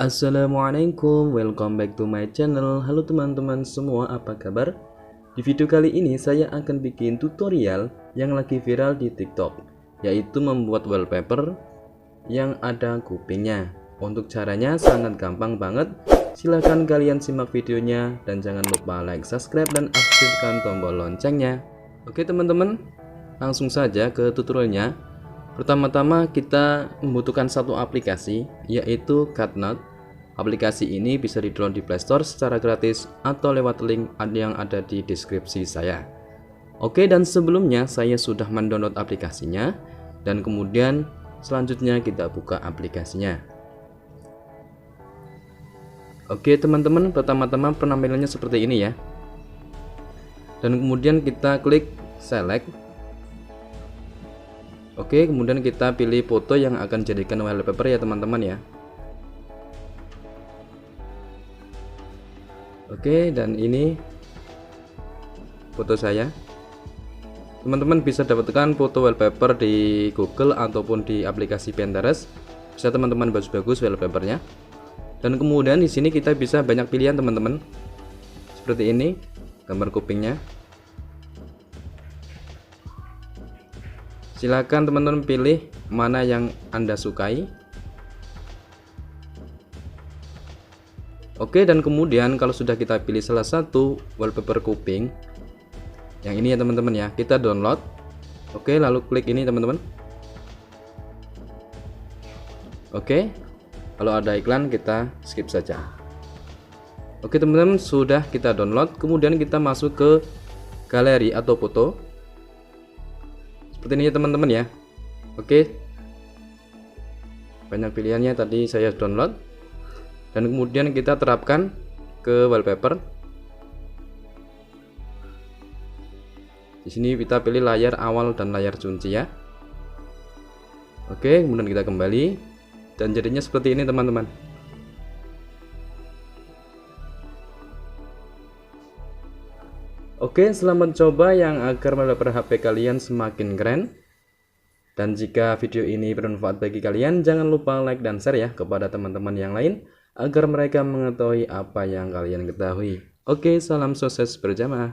Assalamualaikum, welcome back to my channel. Halo teman-teman semua, apa kabar? Di video kali ini saya akan bikin tutorial yang lagi viral di TikTok, yaitu membuat wallpaper yang ada kupingnya. Untuk caranya sangat gampang banget. Silahkan kalian simak videonya dan jangan lupa like, subscribe, dan aktifkan tombol loncengnya. Oke teman-teman, langsung saja ke tutorialnya. Pertama-tama kita membutuhkan satu aplikasi, yaitu CutNote. Aplikasi ini bisa di-download di Play Store secara gratis atau lewat link yang ada di deskripsi saya. Oke, dan sebelumnya saya sudah mendownload aplikasinya, dan kemudian selanjutnya kita buka aplikasinya. Oke teman-teman, pertama-tama penampilannya seperti ini ya. Dan kemudian kita klik select. Oke, kemudian kita pilih foto yang akan jadikan wallpaper ya teman-teman ya. Oke, dan ini foto saya. Teman-teman bisa dapatkan foto wallpaper di Google ataupun di aplikasi Pinterest. Bisa teman-teman bagus-bagus wallpapernya. Dan kemudian di sini kita bisa banyak pilihan teman-teman. Seperti ini gambar kupingnya. Silakan teman-teman pilih mana yang Anda sukai. Oke, dan kemudian kalau sudah kita pilih salah satu wallpaper kuping yang ini ya teman-teman ya, kita download. Oke, lalu klik ini teman-teman. Oke, kalau ada iklan kita skip saja. Oke teman-teman, sudah kita download. Kemudian kita masuk ke galeri atau foto seperti ini ya teman-teman ya. Oke, banyak pilihannya, tadi saya download. Dan kemudian kita terapkan ke wallpaper. Di sini kita pilih layar awal dan layar kunci ya. Oke, kemudian kita kembali dan jadinya seperti ini teman-teman. Oke, selamat coba yang agar wallpaper HP kalian semakin keren. Dan jika video ini bermanfaat bagi kalian, jangan lupa like dan share ya kepada teman-teman yang lain agar mereka mengetahui apa yang kalian ketahui. Oke, salam sukses berjamaah.